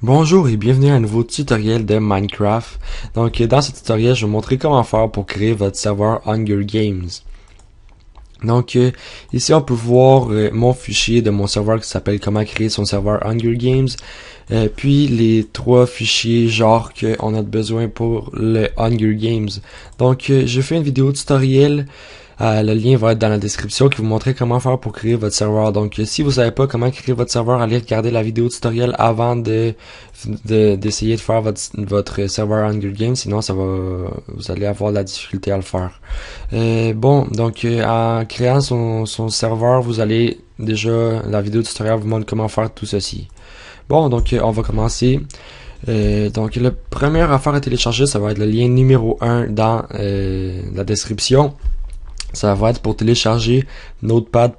Bonjour et bienvenue à un nouveau tutoriel de Minecraft. Donc dans ce tutoriel, je vais vous montrer comment faire pour créer votre serveur Hunger Games. Donc ici on peut voir mon fichier de mon serveur qui s'appelle comment créer son serveur Hunger Games. Puis les trois fichiers genre qu'on a besoin pour le Hunger Games. Donc j'ai fait une vidéo tutoriel. Le lien va être dans la description qui vous montrer comment faire pour créer votre serveur. Donc si vous savez pas comment créer votre serveur, allez regarder la vidéo tutoriel avant d'essayer de faire votre serveur Hunger Games, sinon vous allez avoir de la difficulté à le faire. Donc en créant son serveur, vous allez déjà, la vidéo tutoriel vous montre comment faire tout ceci. Bon, donc on va commencer. Donc la première affaire à télécharger, ça va être le lien numéro 1 dans la description. Ça va être pour télécharger Notepad++.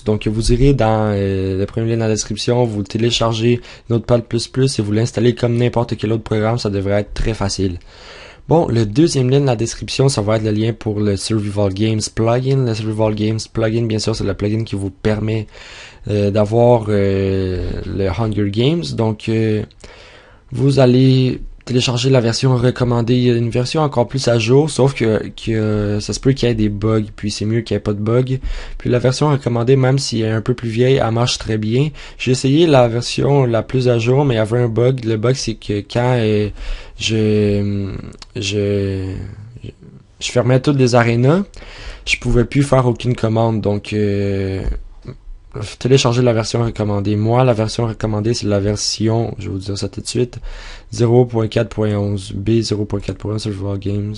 Donc vous irez dans le premier lien dans la description, vous téléchargez Notepad++ et vous l'installez comme n'importe quel autre programme, ça devrait être très facile. Bon, le deuxième lien dans la description, ça va être le lien pour le Survival Games plugin. Le Survival Games plugin, bien sûr, c'est le plugin qui vous permet d'avoir le Hunger Games. Donc vous allez télécharger la version recommandée. Il y a une version encore plus à jour, sauf que ça se peut qu'il y ait des bugs, puis c'est mieux qu'il n'y ait pas de bugs. Puis la version recommandée, même si elle est un peu plus vieille, elle marche très bien. J'ai essayé la version la plus à jour, mais il y avait un bug. Le bug, c'est que quand je fermais toutes les arénas, je pouvais plus faire aucune commande. Donc télécharger la version recommandée. Moi, la version recommandée, c'est la version, je vais vous dire ça tout de suite, 0.4.11, B0.4.11 Survival Games.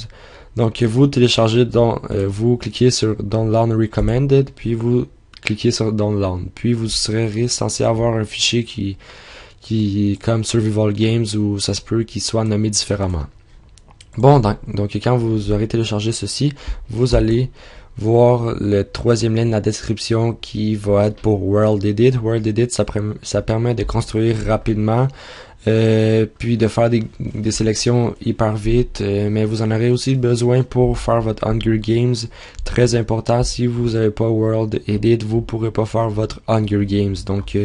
Donc, vous téléchargez, vous cliquez sur Download Recommended, puis vous cliquez sur Download. Puis vous serez censé avoir un fichier qui comme Survival Games, ou ça se peut qu'il soit nommé différemment. Bon, donc quand vous aurez téléchargé ceci, vous allez voir le troisième lien de la description qui va être pour World Edit. World Edit, ça permet de construire rapidement, puis de faire des sélections hyper vite, mais vous en aurez aussi besoin pour faire votre Hunger Games. Très important, si vous n'avez pas World Edit, vous pourrez pas faire votre Hunger Games. Donc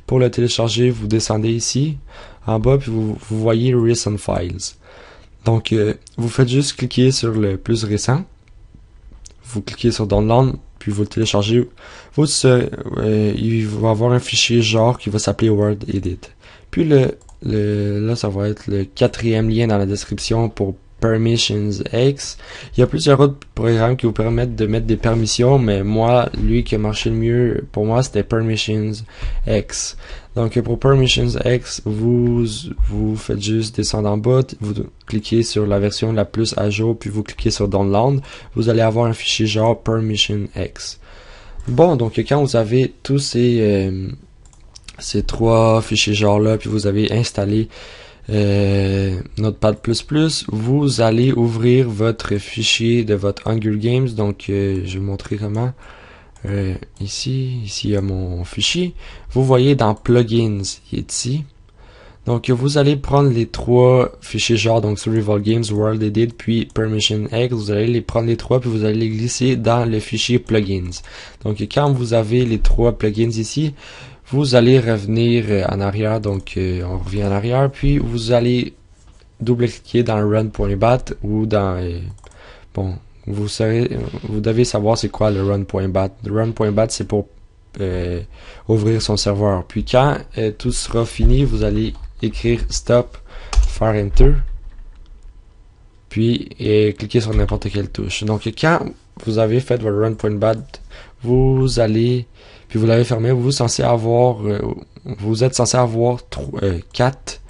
pour le télécharger, vous descendez ici en bas, puis vous voyez Recent Files. Donc vous faites juste cliquer sur le plus récent. Vous cliquez sur Download, puis vous le téléchargez. Il va avoir un fichier genre qui va s'appeler Word Edit. Puis là, ça va être le quatrième lien dans la description pour Permissions X. Il y a plusieurs autres programmes qui vous permettent de mettre des permissions, mais moi, lui qui a marché le mieux pour moi, c'était Permissions X. Donc pour Permissions X, vous faites juste descendre en bas, vous cliquez sur la version la plus à jour, puis vous cliquez sur Download. Vous allez avoir un fichier genre Permission X. Bon, donc quand vous avez tous ces trois fichiers genre là, puis vous avez installé Notepad++, vous allez ouvrir votre fichier de votre Hunger Games. Donc je vais vous montrer comment. Ici il y a mon fichier. Vous voyez dans Plugins, il est ici. Donc vous allez prendre les trois fichiers genre, donc Survival Games, World Edit, puis Permission X. Vous allez les prendre les trois, puis vous allez les glisser dans le fichier Plugins. Donc quand vous avez les trois plugins ici, vous allez revenir en arrière. Donc on revient en arrière, puis vous allez double-cliquer dans run.bat ou dans vous devez savoir c'est quoi le run.bat. Le run.bat, c'est pour ouvrir son serveur. Puis quand tout sera fini, vous allez écrire stop, faire enter, puis cliquer sur n'importe quelle touche. Donc quand vous avez fait votre run.bat, vous allez, puis vous l'avez fermé, vous êtes censé avoir 4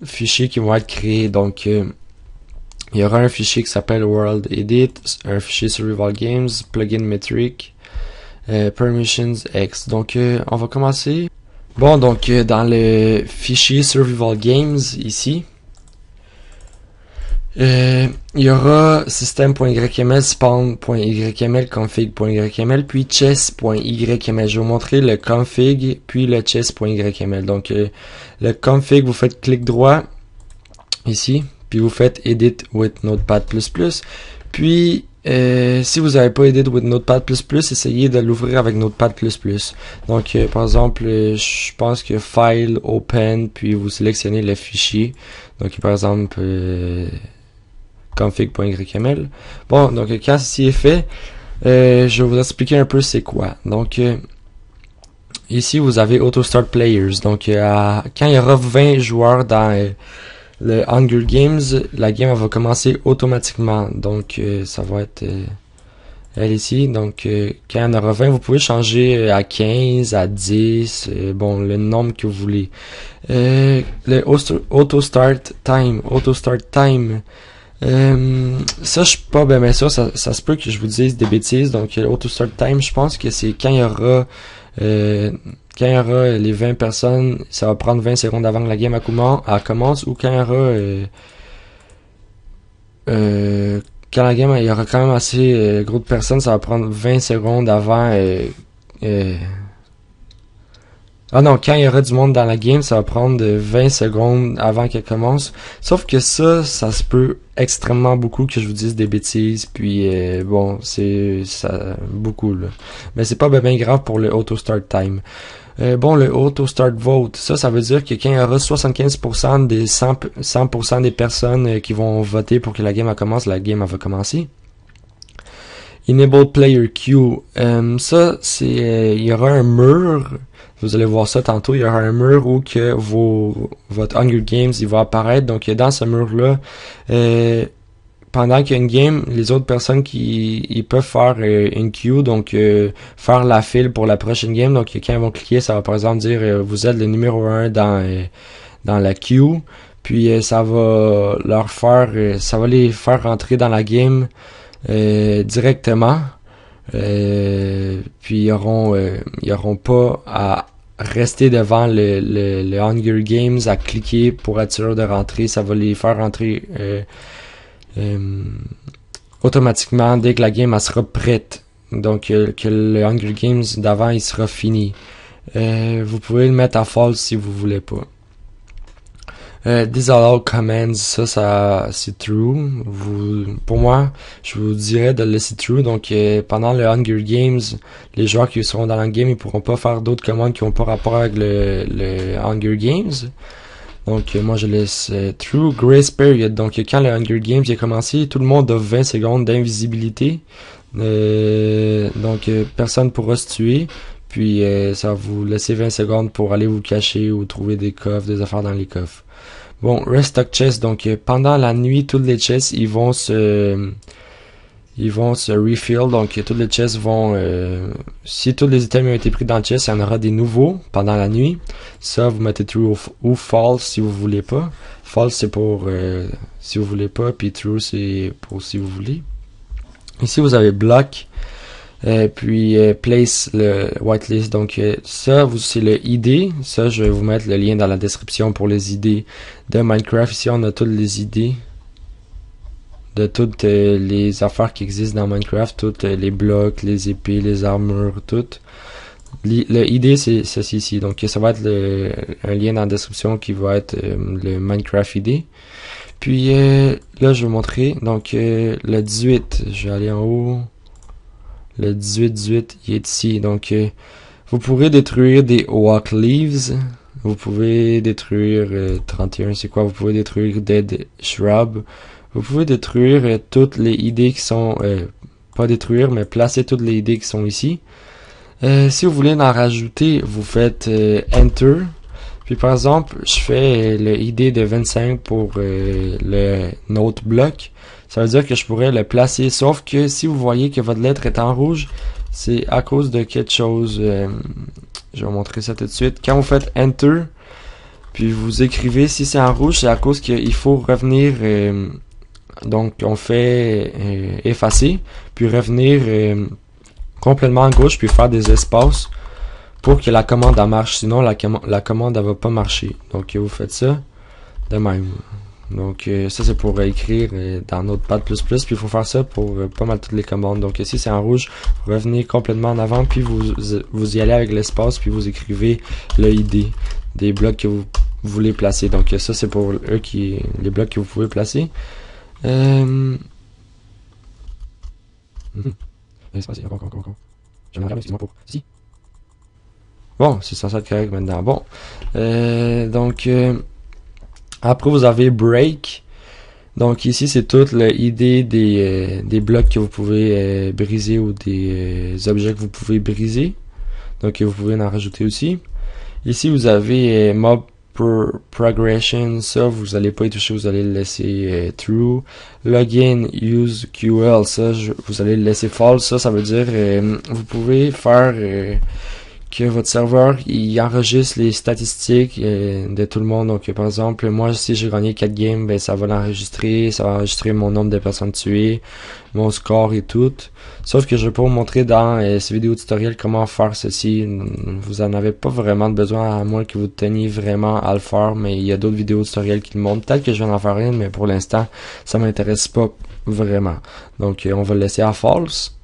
fichiers qui vont être créés. Donc il y aura un fichier qui s'appelle World Edit, un fichier Survival Games, Plugin Metric, Permissions X. Donc on va commencer. Bon, donc dans le fichier Survival Games ici, il y aura system.yml, spawn.yml, config.yml, puis chess.yml. Je vais vous montrer le config, puis le chess.yml. Donc le config, vous faites clic droit ici, puis vous faites Edit with Notepad++, puis si vous n'avez pas Edit with Notepad++, essayez de l'ouvrir avec Notepad++. Donc, par exemple, je pense que File, Open, puis vous sélectionnez le fichier. Donc, par exemple, config.yml. Bon, donc quand ceci est fait, je vais vous expliquer un peu c'est quoi. Donc, ici, vous avez Auto Start Players. Donc, quand il y aura 20 joueurs dans le Hunger Games, la game elle va commencer automatiquement. Donc, ça va être elle ici. Donc, quand il y en aura 20, vous pouvez changer à 15, à 10, bon, le nombre que vous voulez. Le Auto Start Time. Ça, je suis pas bien sûr, ça se peut que je vous dise des bêtises. Donc, Auto Start Time, je pense que c'est quand il y aura les 20 personnes, ça va prendre 20 secondes avant que la game commence, ou quand il y aura quand la game il y aura quand même assez gros de personnes, ça va prendre 20 secondes avant ah non, quand il y aura du monde dans la game, ça va prendre 20 secondes avant qu'elle commence. Sauf que ça se peut extrêmement beaucoup que je vous dise des bêtises. Puis bon, c'est ça beaucoup là. Mais c'est pas bien grave pour le Auto Start Time. Bon, le Auto Start Vote, ça veut dire que quand il y aura 75% des 100% des personnes qui vont voter pour que la game commence, la game va commencer. Enable Player Queue, ça c'est il y aura un mur. Vous allez voir ça tantôt, il y aura un mur où que votre Hunger Games il va apparaître. Donc dans ce mur-là, pendant qu'il y a une game, les autres personnes ils peuvent faire une queue, donc faire la file pour la prochaine game. Donc quand ils vont cliquer, ça va par exemple dire vous êtes le numéro 1 dans la queue. Puis ça va les faire rentrer dans la game directement. Puis ils auront pas à rester devant le Hunger Games à cliquer pour être sûr de rentrer. Ça va les faire rentrer automatiquement dès que la game elle sera prête. Donc que le Hunger Games d'avant il sera fini. Vous pouvez le mettre à false si vous voulez pas. Disallow commands, ça c'est true. Pour moi, je vous dirais de le laisser true. Donc pendant le Hunger Games, les joueurs qui seront dans le game, ils pourront pas faire d'autres commandes qui ont pas rapport avec le Hunger Games. Donc moi je laisse true. Grace period. Donc quand le Hunger Games a commencé, tout le monde a 20 secondes d'invisibilité. Donc personne pourra se tuer. Puis ça va vous laisser 20 secondes pour aller vous cacher ou trouver des coffres, des affaires dans les coffres. Bon, restock chest, donc pendant la nuit, toutes les chests, ils vont se refill, donc toutes les chests vont, si tous les items ont été pris dans le chest, il y en aura des nouveaux pendant la nuit. Ça, vous mettez true ou false si vous voulez pas. False, c'est pour si vous voulez pas, puis true, c'est pour si vous voulez. Ici, vous avez block. Puis place le whitelist, donc ça c'est le ID, ça je vais vous mettre le lien dans la description pour les ID de Minecraft. Ici on a toutes les ID de toutes les affaires qui existent dans Minecraft, toutes les blocs, les épées, les armures, toutes. Le ID c'est ceci ici, donc ça va être un lien dans la description qui va être le Minecraft ID. Puis là je vais vous montrer, donc le 18, je vais aller en haut. Le 18, il est ici. Donc, vous pourrez détruire des Oak Leaves. Vous pouvez détruire 31, c'est quoi? Vous pouvez détruire Dead Shrub. Vous pouvez détruire toutes les idées qui sont... pas détruire, mais placer toutes les idées qui sont ici. Si vous voulez en rajouter, vous faites Enter. Puis par exemple, je fais le ID de 25 pour le Note Block. Ça veut dire que je pourrais le placer, sauf que si vous voyez que votre lettre est en rouge, c'est à cause de quelque chose. Je vais vous montrer ça tout de suite. Quand vous faites Enter, puis vous écrivez, si c'est en rouge, c'est à cause qu'il faut revenir. Donc on fait effacer, puis revenir complètement à gauche, puis faire des espaces pour que la commande elle marche. Sinon la commande elle va pas marcher. Donc vous faites ça de même. Donc ça c'est pour écrire dans Notepad++, puis il faut faire ça pour pas mal toutes les commandes. Donc si c'est en rouge, revenez complètement en avant, puis vous y allez avec l'espace, puis vous écrivez le ID des blocs que vous voulez placer. Donc ça c'est pour les blocs que vous pouvez placer. C'est passé, encore. J'aimerais bien, excuse-moi pour... Si. Bon, c'est censé être correct maintenant. Bon. Donc, après, vous avez break. Donc, ici, c'est toute l'idée des blocs que vous pouvez briser ou des objets que vous pouvez briser. Donc, vous pouvez en rajouter aussi. Ici, vous avez mob progression. Ça, vous allez pas y toucher. Vous allez le laisser true. Login use QL. Ça, vous allez le laisser false. Ça veut dire vous pouvez faire... que votre serveur il enregistre les statistiques de tout le monde. Donc par exemple, moi si j'ai gagné 4 games, ben ça va l'enregistrer, ça va enregistrer mon nombre de personnes tuées, mon score et tout. Sauf que je vais pas vous montrer dans ces vidéos tutoriels comment faire ceci. Vous en avez pas vraiment besoin à moins que vous teniez vraiment à le faire, mais il y a d'autres vidéos tutoriels qui le montrent. Peut-être que je vais en faire une, mais pour l'instant, ça m'intéresse pas vraiment. Donc on va le laisser à false.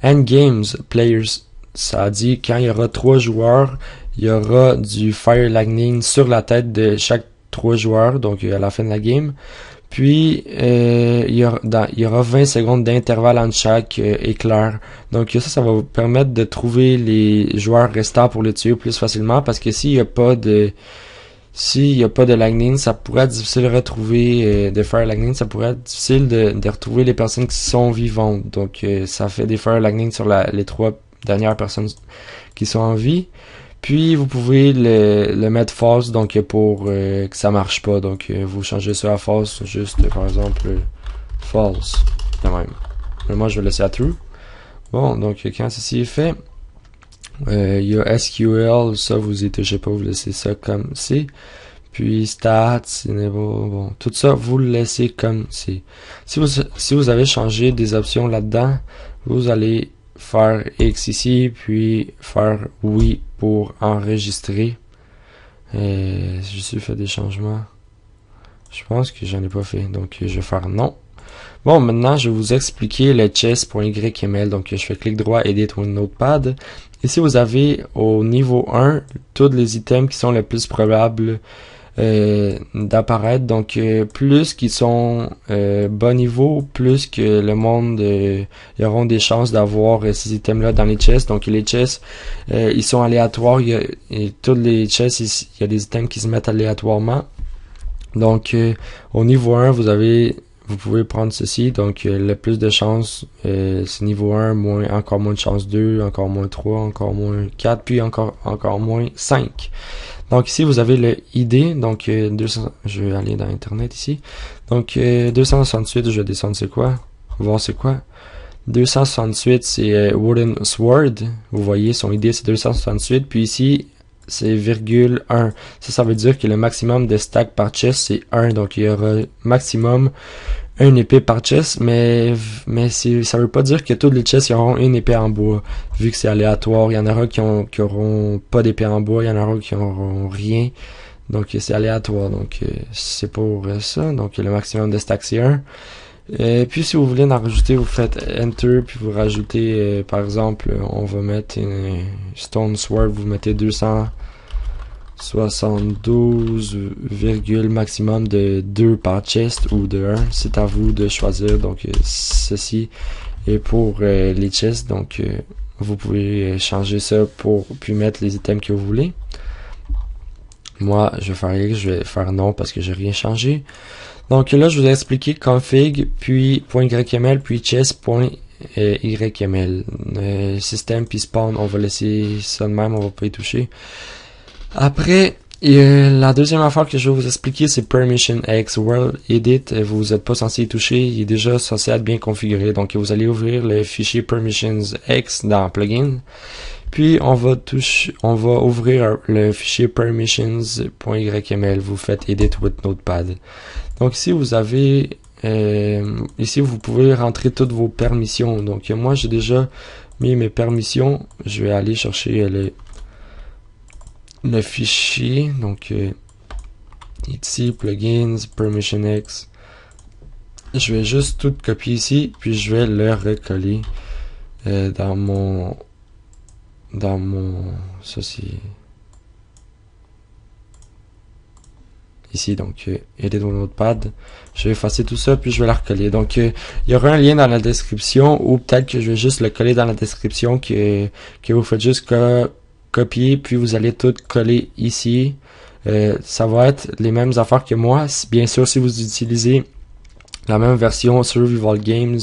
Endgames players. Ça dit quand il y aura 3 joueurs, il y aura du Fire Lightning sur la tête de chaque 3 joueurs, donc à la fin de la game. Puis il y aura 20 secondes d'intervalle entre chaque éclair. Donc ça va vous permettre de trouver les joueurs restants pour les tuer plus facilement, parce que s'il n'y a pas de lightning, ça pourrait être difficile de retrouver de Fire Lightning, ça pourrait être difficile de retrouver les personnes qui sont vivantes. Donc ça fait des Fire Lightning sur les 3 dernières personnes qui sont en vie. Puis vous pouvez le mettre false, donc pour que ça marche pas. Donc vous changez ça à false, juste par exemple false de même. Mais moi je vais laisser à true. Bon, donc quand ceci est fait, il y a SQL, ça vous y touchez pas, vous laissez ça comme c'est. Puis stats, bon, tout ça vous le laissez comme c'est. Si vous avez changé des options là-dedans, vous allez faire X ici, puis faire oui pour enregistrer. J'ai fait des changements. Je pense que j'en ai pas fait, donc je vais faire non. Bon, maintenant je vais vous expliquer le chess.yml. Donc je fais clic droit, edit with notepad. Ici vous avez au niveau 1 tous les items qui sont les plus probables d'apparaître. Donc plus qu'ils sont bas niveau, plus que le monde ils auront des chances d'avoir ces items là dans les chests. Donc les chests ils sont aléatoires, tous les chests il y a des items qui se mettent aléatoirement. Donc au niveau 1 vous pouvez prendre ceci, donc le plus de chance c'est niveau 1, encore moins de chance 2, encore moins 3, encore moins 4, puis encore moins 5. Donc ici vous avez le ID, donc 200, je vais aller dans internet ici. Donc 268, je vais descendre c'est quoi, voir c'est quoi. 268 c'est Wooden Sword, vous voyez son ID c'est 268, puis ici c'est ,1. Ça veut dire que le maximum de stack par chest c'est 1, donc il y aura maximum une épée par chest, mais ça veut pas dire que tous les chests auront une épée en bois, vu que c'est aléatoire. Il y en aura qui auront pas d'épée en bois, il y en aura qui auront rien, donc c'est aléatoire, donc c'est pour ça. Donc le maximum de stack c'est 1. Puis si vous voulez en rajouter, vous faites Enter, puis vous rajoutez, par exemple, on va mettre une Stone Sword, vous mettez 272, maximum de 2 par chest ou de 1, c'est à vous de choisir. Donc ceci est pour les chests, donc vous pouvez changer ça puis mettre les items que vous voulez. Moi je vais faire non parce que j'ai rien changé. Donc là, je vous ai expliqué config, puis .yml, puis chess.yml. Système, puis spawn, on va laisser ça de même, on va pas y toucher. Après, la deuxième affaire que je vais vous expliquer, c'est Permission X World Edit. Vous n'êtes pas censé y toucher, il est déjà censé être bien configuré. Donc vous allez ouvrir le fichier Permissions X dans Plugin. Puis on va ouvrir le fichier permissions.yml. Vous faites edit with notepad. Donc ici vous avez ici vous pouvez rentrer toutes vos permissions. Donc moi j'ai déjà mis mes permissions. Je vais aller chercher le fichier. Donc ici plugins permissionx. Je vais juste tout copier ici, puis je vais le recoller dans mon ça c'est ici, donc edit au notepad. Je vais effacer tout ça, puis je vais la recoller. Donc, il y aura un lien dans la description, ou peut-être que je vais juste le coller dans la description, que vous faites juste copier, puis vous allez tout coller ici. Ça va être les mêmes affaires que moi. Bien sûr, si vous utilisez la même version Survival Games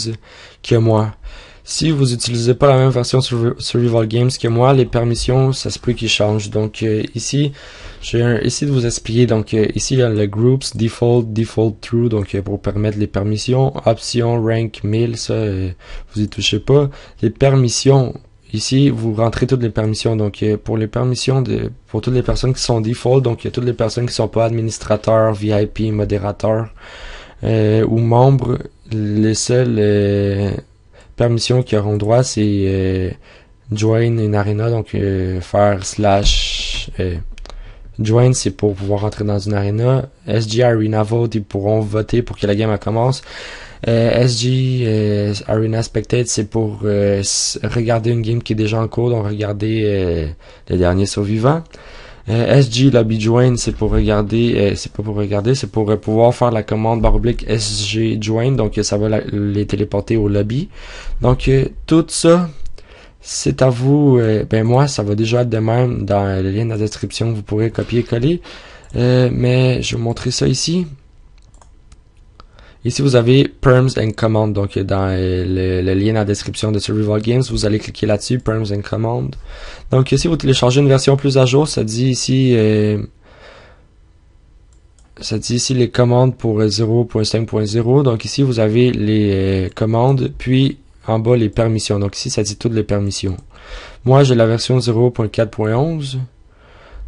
que moi. Si vous utilisez pas la même version Survival Games que moi, les permissions, ça se peut qu'ils changent. Donc ici, ici de vous expliquer. Donc ici, il y a le Groups, Default True, donc pour permettre les permissions. Options, Rank, 1000, ça, vous y touchez pas. Les permissions, ici, vous rentrez toutes les permissions. Donc pour les permissions, pour toutes les personnes qui sont default, donc il y a toutes les personnes qui sont pas administrateurs, VIP, modérateurs ou membres, les seuls permissions qui auront droit, c'est join une arena, donc faire slash join, c'est pour pouvoir rentrer dans une arena. SG Arena Vote, ils pourront voter pour que la game commence. SG Arena Spectate, c'est pour regarder une game qui est déjà en cours, donc regarder les derniers survivants. SG Lobby Join, c'est pour regarder, c'est pas pour regarder, c'est pour pouvoir faire la commande / SG Join, donc ça va les téléporter au lobby. Donc tout ça, c'est à vous. Ben moi, ça va déjà être de même dans le lien de la description, vous pourrez copier-coller. Mais je vais vous montrer ça ici. Ici, vous avez Perms and Command. Donc, dans le lien dans la description de Survival Games, vous allez cliquer là-dessus, Perms and Command. Donc, si vous téléchargez une version plus à jour, ça dit ici les commandes pour 0.5.0. Donc, ici, vous avez les commandes, puis en bas, les permissions. Donc, ici, ça dit toutes les permissions. Moi, j'ai la version 0.4.11.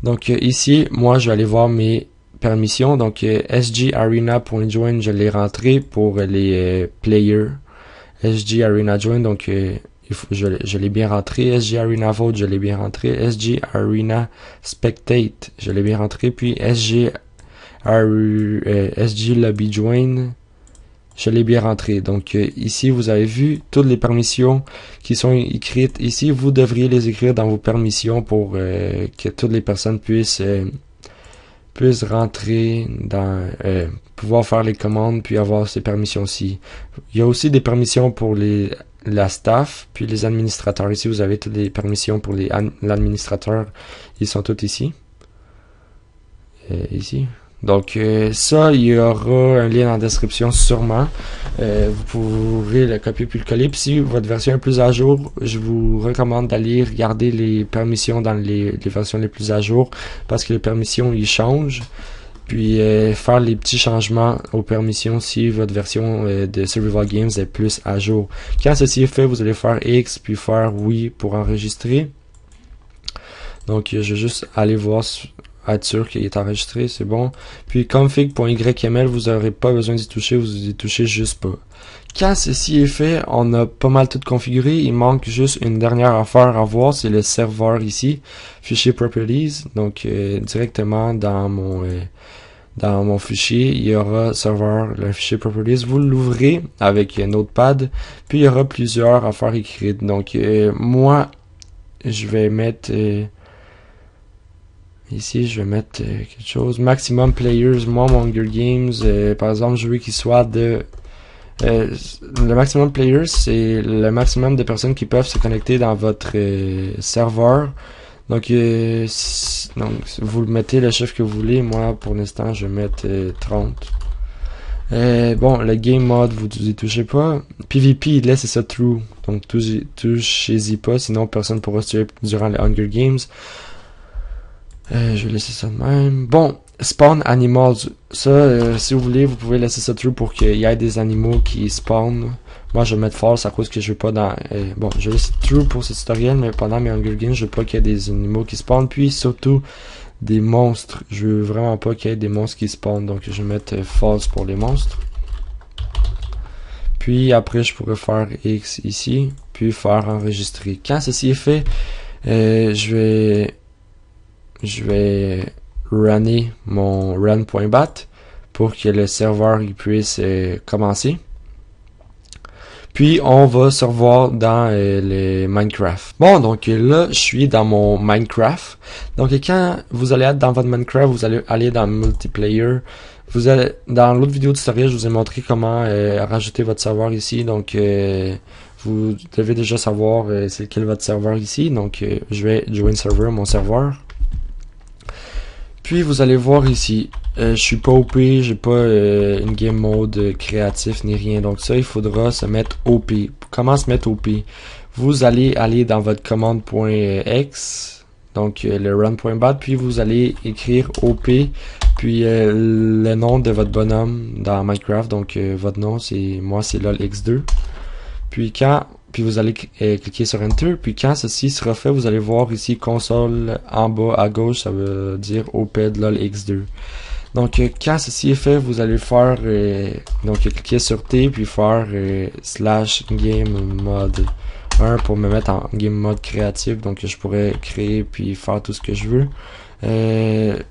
Donc, ici, moi, je vais aller voir mes permission. Donc sgarena.join, je l'ai rentré pour les players. sgarena join, donc je l'ai bien rentré. sgarena vote, je l'ai bien rentré. sgarena spectate, je l'ai bien rentré. Puis sg lobby join, je l'ai bien rentré. Donc ici vous avez vu toutes les permissions qui sont écrites ici. Vous devriez les écrire dans vos permissions pour que toutes les personnes puissent rentrer dans pouvoir faire les commandes puis avoir ces permissions-ci. Il y a aussi des permissions pour la staff puis les administrateurs. Ici vous avez toutes les permissions pour l'administrateur. Ils sont tous ici. Ici. Donc ça, il y aura un lien dans la description sûrement. Vous pourrez le copier puis le coller. Puis si votre version est plus à jour, je vous recommande d'aller regarder les permissions dans les versions les plus à jour, parce que les permissions ils changent. Puis faire les petits changements aux permissions si votre version de Survival Games est plus à jour. Quand ceci est fait, vous allez faire X puis faire oui pour enregistrer. Donc je vais juste aller voir, être sûr qu'il est enregistré, c'est bon. Puis config.yml, vous n'aurez pas besoin d'y toucher, vous y touchez juste pas. Quand ceci est fait, on a pas mal tout configuré. Il manque juste une dernière affaire à voir, c'est le serveur ici, fichier properties. Donc directement dans mon fichier, il y aura serveur, le fichier properties. Vous l'ouvrez avec Notepad, puis il y aura plusieurs affaires écrites. Donc moi, je vais mettre ici, je vais mettre quelque chose. Maximum players, moi, mon Hunger Games, par exemple, je veux qu'il soit de... le maximum players, c'est le maximum de personnes qui peuvent se connecter dans votre serveur. Donc, vous mettez le chiffre que vous voulez. Moi, pour l'instant, je vais mettre 30. Bon, le game mode, vous y touchez pas. PvP, laissez ça true. Donc, touchez-y pas, sinon personne ne pourra se tuer durant les Hunger Games. Je vais laisser ça de même. Bon, spawn animals. Ça, si vous voulez, vous pouvez laisser ça true pour qu'il y ait des animaux qui spawnent. Moi, je vais mettre false à cause que je veux pas dans... bon, je vais laisser true pour ce tutoriel, mais pendant mes Hunger Games, je veux pas qu'il y ait des animaux qui spawnent. Puis, surtout, des monstres. Je veux vraiment pas qu'il y ait des monstres qui spawnent. Donc, je vais mettre false pour les monstres. Puis, après, je pourrais faire X ici. Puis, faire enregistrer. Quand ceci est fait, je vais runner mon run.bat pour que le serveur il puisse commencer. Puis on va se revoir dans les Minecraft. Bon, donc là, je suis dans mon Minecraft. Donc quand vous allez être dans votre Minecraft, vous allez aller dans Multiplayer. Vous allez dans l'autre vidéo tutoriel, je vous ai montré comment rajouter votre serveur ici. Donc vous devez déjà savoir c'est lequel votre serveur ici. Donc je vais join server, mon serveur. Puis vous allez voir ici, je suis pas OP, j'ai pas une game mode créatif ni rien. Donc ça, il faudra se mettre OP. Comment se mettre OP? Vous allez aller dans votre commande.x, donc le run.bat, puis vous allez écrire OP, puis le nom de votre bonhomme dans Minecraft. Donc votre nom, c'est moi, c'est lolx2. Puis vous allez cliquer sur Enter. Puis quand ceci sera fait, vous allez voir ici console en bas à gauche, ça veut dire oped lolx2. Donc quand ceci est fait, vous allez faire donc cliquer sur T puis faire slash game mode 1 pour me mettre en game mode créatif. Donc je pourrais créer puis faire tout ce que je veux.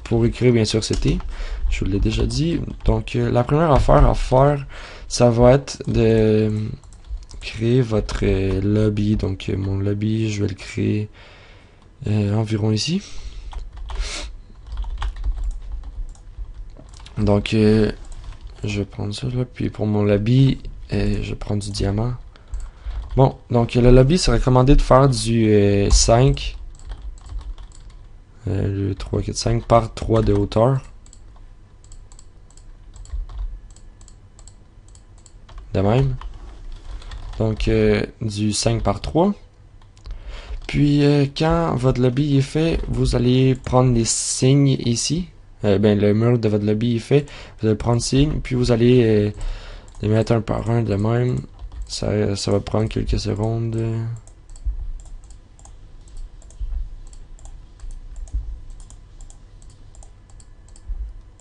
Pour écrire bien sûr c'est T. Je vous l'ai déjà dit. Donc la première affaire à faire, ça va être de créer votre lobby. Donc mon lobby, je vais le créer environ ici. Donc je vais prendre ça là, puis pour mon lobby je vais prendre du diamant. Bon, donc le lobby serait recommandé de faire du 5 le 3, 4, 5 par 3 de hauteur. De même. Donc du 5 par 3. Puis quand votre lobby est fait, vous allez prendre les signes ici. Le mur de votre lobby est fait. Vous allez prendre signe, puis vous allez les mettre un par un de même. Ça va prendre quelques secondes.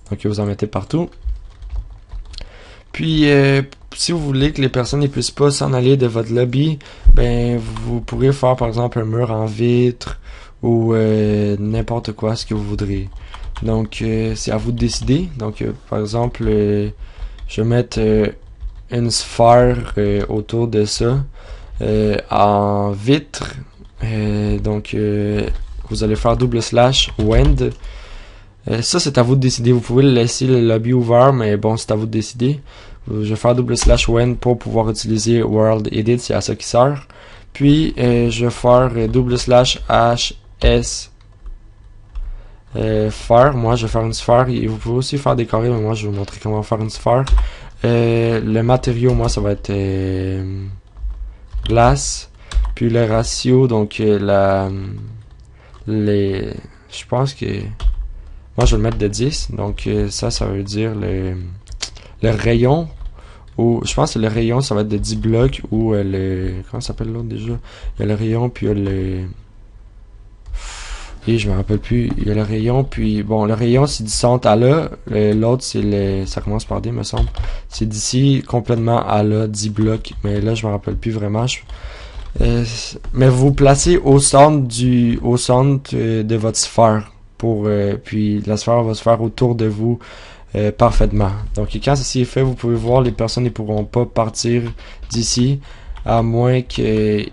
Donc vous en mettez partout. Puis si vous voulez que les personnes ne puissent pas s'en aller de votre lobby, ben vous pourrez faire par exemple un mur en vitre ou n'importe quoi ce que vous voudrez. Donc c'est à vous de décider. Donc par exemple je vais mettre une sphère autour de ça en vitre. Donc vous allez faire /wend. Ça c'est à vous de décider. Vous pouvez laisser le lobby ouvert, mais bon c'est à vous de décider. Je vais faire /wend pour pouvoir utiliser World Edit, c'est à ça qui sert. Puis je vais faire /hs faire. Moi je vais faire une sphère et vous pouvez aussi faire des carrés, mais moi je vais vous montrer comment faire une sphère. Le matériau, moi ça va être glace. Puis le ratio, donc je pense que moi je vais le mettre de 10. Donc ça veut dire le rayon, ou je pense que le rayon ça va être de 10 blocs, ou comment ça s'appelle l'autre déjà? Il y a le rayon, puis il y a le et je me rappelle plus, il y a le rayon, puis bon le rayon c'est du centre à là, l'autre c'est ça commence par D me semble, c'est d'ici complètement à là 10 blocs, mais là je me rappelle plus vraiment. Mais vous vous placez au centre de votre sphère pour puis la sphère va se faire autour de vous parfaitement. Donc quand ceci est fait, vous pouvez voir les personnes ne pourront pas partir d'ici à moins qu'ils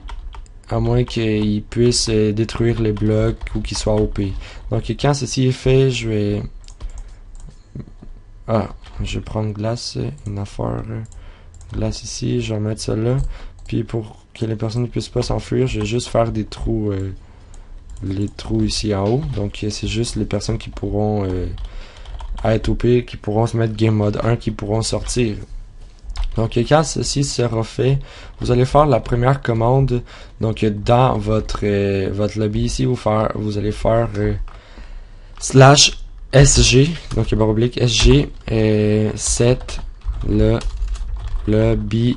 puissent détruire les blocs ou qu'ils soient OP. Donc quand ceci est fait, je vais prendre glace, une affaire glace ici, je vais mettre ça là, puis pour que les personnes ne puissent pas s'enfuir, je vais juste faire des trous, les trous ici en haut. Donc c'est juste les personnes qui pourront être OP, qui pourront se mettre game mode 1, qui pourront sortir. Donc quand ceci sera fait, vous allez faire la première commande. Donc dans votre lobby ici, vous allez faire /sg, donc barre oblique sg set le lobby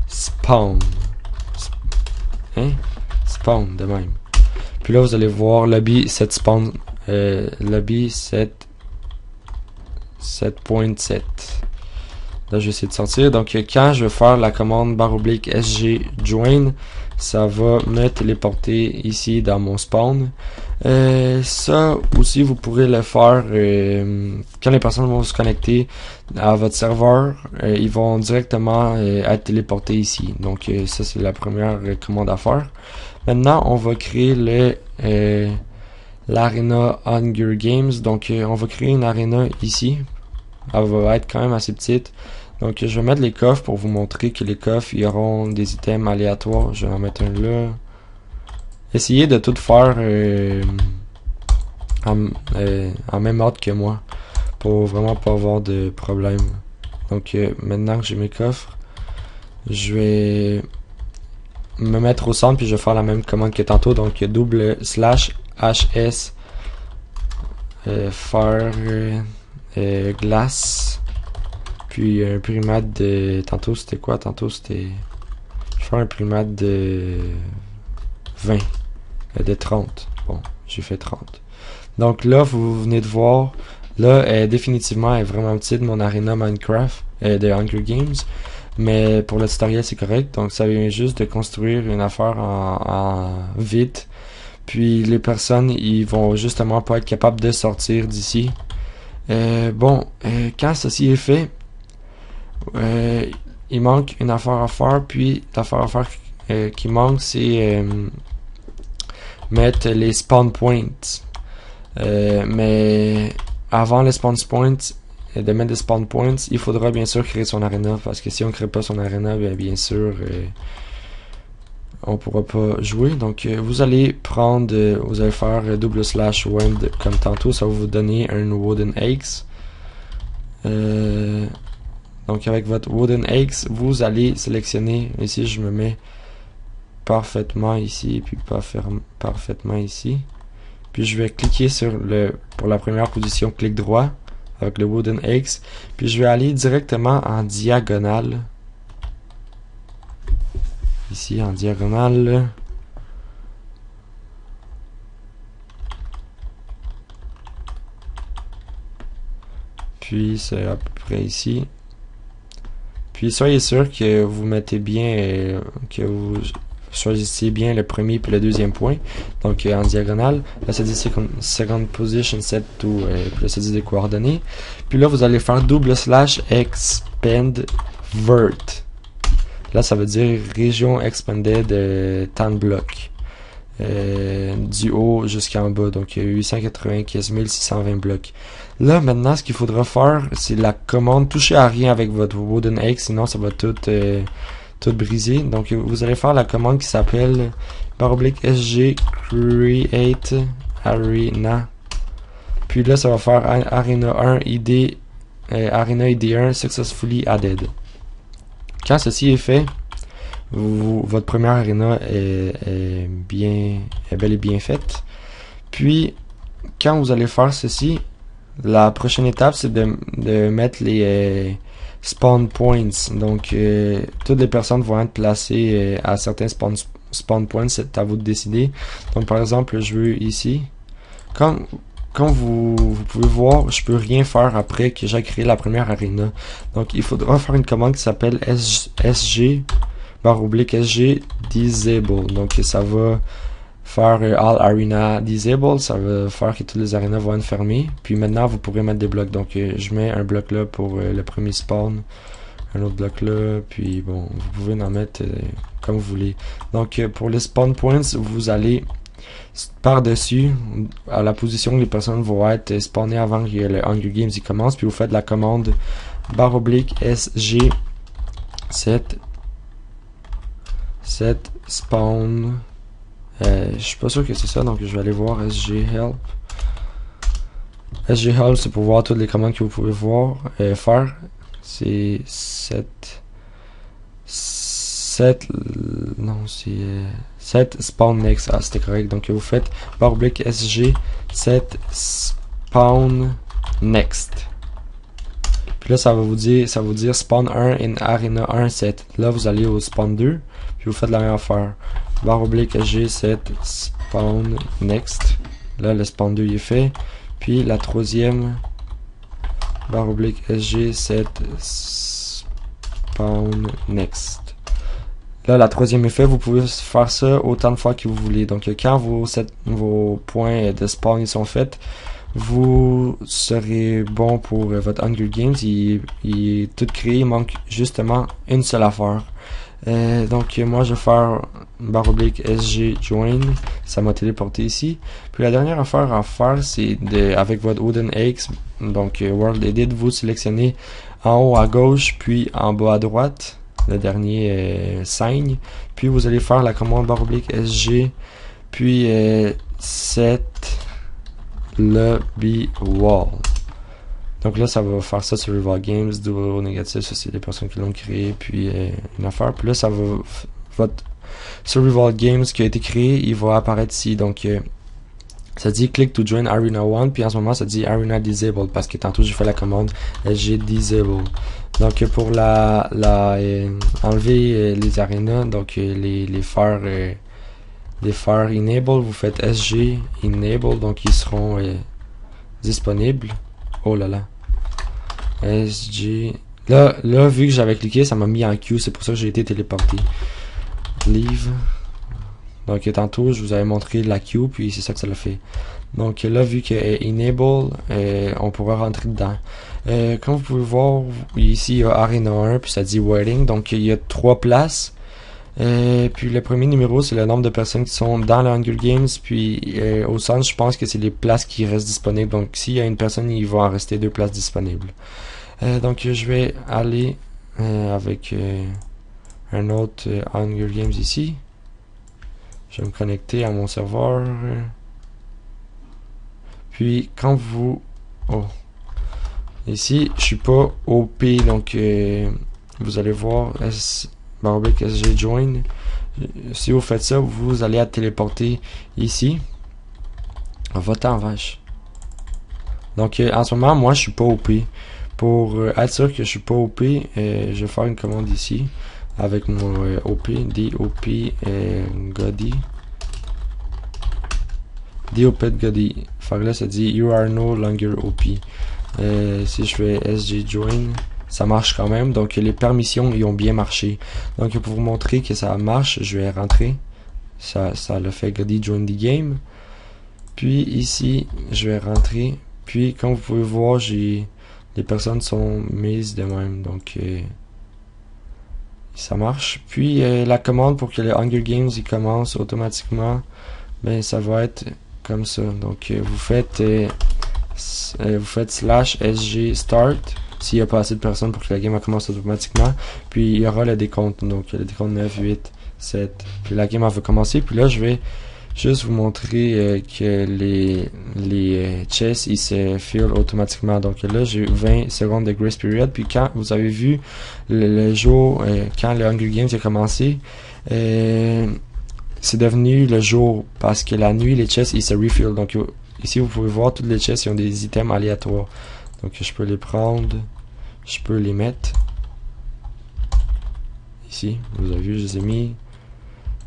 spawn. Spawn de même. Puis là vous allez voir lobby set spawn, lobby 7.7. Là je vais essayer de sortir. Donc quand je vais faire la commande /sg join, ça va me téléporter ici dans mon spawn. Ça aussi, vous pourrez le faire quand les personnes vont se connecter à votre serveur. Ils vont directement être téléportés ici. Donc ça, c'est la première commande à faire. Maintenant, on va créer l'Arena Hunger Games. Donc on va créer une arena ici. Elle va être quand même assez petite. Donc je vais mettre les coffres pour vous montrer que les coffres, ils auront des items aléatoires. Je vais en mettre un là. Essayez de tout faire en même ordre que moi pour vraiment pas avoir de problème. Donc maintenant que j'ai mes coffres, je vais me mettre au centre puis je vais faire la même commande que tantôt. Donc double slash hs faire glace puis un primate de tantôt c'était quoi? Tantôt c'était je vais faire un primate de 20 de 30. Bon, j'ai fait 30. Donc là, vous venez de voir, là, définitivement, elle est vraiment petite, mon arena Minecraft de Hunger Games. Mais pour le tutoriel, c'est correct. Donc ça vient juste de construire une affaire en vite. Puis les personnes, ils vont justement pas être capables de sortir d'ici. Quand ceci est fait, il manque une affaire à faire. Puis l'affaire à faire qui manque, c'est mettre les spawn points. Mais avant les spawn points, de mettre des spawn points, il faudra bien sûr créer son arena, parce que si on crée pas son arena, bien sûr on pourra pas jouer. Donc vous allez prendre, vous allez faire double slash wend comme tantôt, ça va vous donner un wooden axe. Donc avec votre wooden axe, vous allez sélectionner, ici je me mets parfaitement ici et puis parfaitement ici. Puis je vais cliquer sur pour la première position, clic droit avec le wooden axe. Puis je vais aller directement en diagonale. Ici en diagonale. Puis c'est à peu près ici. Puis soyez sûr que vous mettez bien, que vous choisissez bien le premier puis le deuxième point. Donc en diagonale, là ça dit second position set to, puis là ça dit des coordonnées. Puis là vous allez faire double slash expand vert. Là ça veut dire région expanded tant de blocs. Du haut jusqu'en bas, donc 895 620 blocs. Là maintenant ce qu'il faudra faire, c'est la commande toucher à rien avec votre wooden axe, sinon ça va tout briser. Donc vous allez faire la commande qui s'appelle /sg create arena. Puis là ça va faire arena 1 id arena id1 successfully added. Quand ceci est fait, votre première arena est bel et bien faite. Puis quand vous allez faire ceci, la prochaine étape c'est de mettre les spawn points. Donc toutes les personnes vont être placées à certains spawn points, c'est à vous de décider. Donc par exemple je veux ici, comme vous pouvez voir, je peux rien faire après que j'ai créé la première arena. Donc il faudra faire une commande qui s'appelle sg /sg disable. Donc ça va faire all arena disable, ça va faire que toutes les arenas vont être fermées. Puis maintenant vous pourrez mettre des blocs. Donc je mets un bloc là pour le premier spawn, un autre bloc là, puis bon, vous pouvez en mettre comme vous voulez. Donc pour les spawn points, vous allez par-dessus à la position où les personnes vont être spawnées avant que le Hunger Games il commence, puis vous faites la commande /sg set spawn. Je suis pas sûr que c'est ça, donc je vais aller voir sg help. SG help c'est pour voir toutes les commandes que vous pouvez voir faire. C'est set spawn next. Ah, c'était correct. Donc vous faites /sg set spawn next. Puis là ça va vous dire spawn 1 in arena 1 set. Là vous allez au spawn 2, puis vous faites la même affaire. /sg set spawn next. Là le spawn 2 il est fait. Puis la troisième /sg set spawn next. Là, la troisième effet, vous pouvez faire ça autant de fois que vous voulez. Donc, quand vos points de spawn ils sont faits, vous serez bon pour votre Hunger Games. Il est tout créé, il manque justement une seule affaire. Donc, moi, je vais faire /SG join. Ça m'a téléporté ici. Puis, la dernière affaire à faire, c'est avec votre Wooden Eggs, donc World Edit, vous sélectionnez en haut à gauche, puis en bas à droite, le dernier signe. Puis, vous allez faire la commande /SG, puis set lobby wall. Donc là, ça va faire ça sur Survival Games, duo négatif, ça c'est les personnes qui l'ont créé, puis une affaire. Puis là, ça va, votre Survival Games qui a été créé, il va apparaître ici. Donc, ça dit click to join Arena 1, puis en ce moment, ça dit Arena Disabled, parce que tantôt, j'ai fait la commande SG Disable. Donc, pour enlever les arenas, donc les faire enable, vous faites SG enable, donc ils seront disponibles. Oh là là. SG. Là, vu que j'avais cliqué, ça m'a mis en queue, c'est pour ça que j'ai été téléporté. Leave. Donc, tantôt, je vous avais montré la queue, puis c'est ça que ça l'a fait. Donc, là, vu que enable, on pourra rentrer dedans. Comme vous pouvez voir, ici, il y a Arena 1, puis ça dit waiting. Donc, il y a 3 places. Puis le premier numéro, c'est le nombre de personnes qui sont dans le Hunger Games. Puis au centre, je pense que c'est les places qui restent disponibles. Donc s'il y a une personne, il va en rester 2 places disponibles. Donc je vais aller avec un autre Hunger Games ici. Je vais me connecter à mon serveur. Puis quand vous... Oh. Ici, je suis pas OP. Donc vous allez voir... /SG join. Si vous faites ça, vous allez être téléporté ici. Va-t'en, vache. Donc en ce moment, moi je suis pas OP. Pour être sûr que je suis pas OP, je vais faire une commande ici avec mon OP, DOP Godi. DOP Godi. Fait que là ça dit You are no longer OP. Si je fais SG join, ça marche quand même, donc les permissions ils ont bien marché. Donc pour vous montrer que ça marche, je vais rentrer. Ça le fait Godi join the game. Puis ici, je vais rentrer. Puis comme vous pouvez voir, les personnes sont mises de même, donc ça marche. Puis la commande pour que le Hunger Games il commence automatiquement, ben ça va être comme ça. Donc vous faites /SG start. S'il n'y a pas assez de personnes pour que la game commence automatiquement. Puis il y aura le décompte. Donc le décompte 9, 8, 7. Puis la game va commencer. Puis là je vais juste vous montrer que les chests ils se fill automatiquement. Donc là j'ai 20 secondes de grace period. Puis quand vous avez vu le jour, quand le Hunger Games a commencé, c'est devenu le jour. Parce que la nuit les chests ils se refill. Donc ici vous pouvez voir toutes les chests ils ont des items aléatoires. Donc je peux les prendre, je peux les mettre ici, vous avez vu, je les ai mis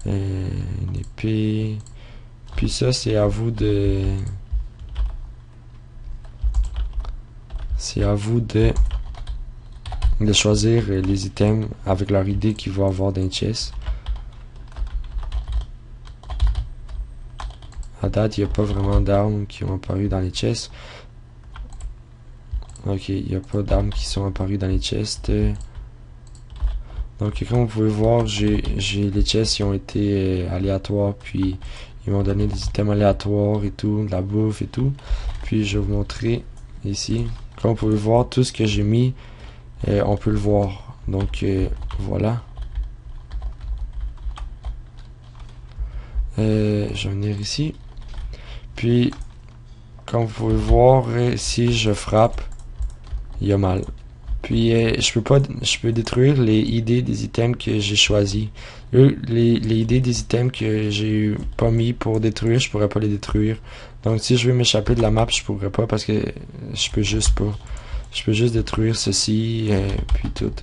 une épée, puis ça c'est à vous de choisir les items avec leur idée qu'ils vont avoir dans les chests. À date, il n'y a pas vraiment d'armes qui ont apparu dans les chests. Ok, il n'y a pas d'armes qui sont apparues dans les chests. Donc comme vous pouvez voir, j'ai les chests qui ont été aléatoires, puis ils m'ont donné des items aléatoires et tout, de la bouffe et tout. Puis je vais vous montrer ici. Comme vous pouvez voir, tout ce que j'ai mis, on peut le voir. Donc voilà. Je vais venir ici. Puis comme vous pouvez voir, si je frappe, il y a mal. Puis je peux détruire les idées des items que j'ai choisis. Les idées des items que j'ai pas mis pour détruire, je pourrais pas les détruire. Donc si je veux m'échapper de la map, je pourrais pas parce que je peux juste pas. Je peux juste détruire ceci, puis tout.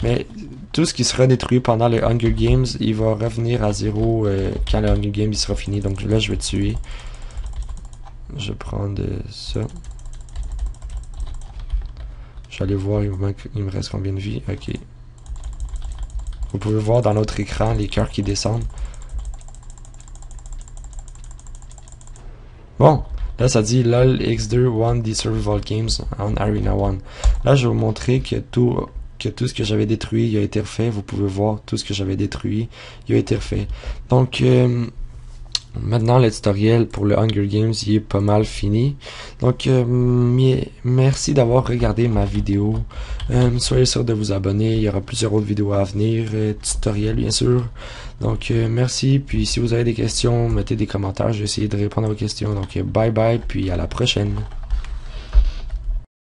Mais tout ce qui sera détruit pendant le Hunger Games, il va revenir à zéro quand le Hunger Games il sera fini. Donc là, je vais tuer. Je vais prendre ça. Je vais aller voir, il me reste combien de vie. Ok. Vous pouvez voir dans notre écran les cœurs qui descendent. Bon, là ça dit LOL X2 won the survival games on Arena 1. Là je vais vous montrer que tout ce que j'avais détruit il a été refait. Vous pouvez voir tout ce que j'avais détruit il a été refait. Donc maintenant le tutoriel pour le Hunger Games il est pas mal fini. Donc merci d'avoir regardé ma vidéo. Soyez sûr de vous abonner, il y aura plusieurs autres vidéos à venir, tutoriels bien sûr. Donc merci, puis si vous avez des questions, mettez des commentaires, je vais essayer de répondre à vos questions. Donc bye bye, puis à la prochaine.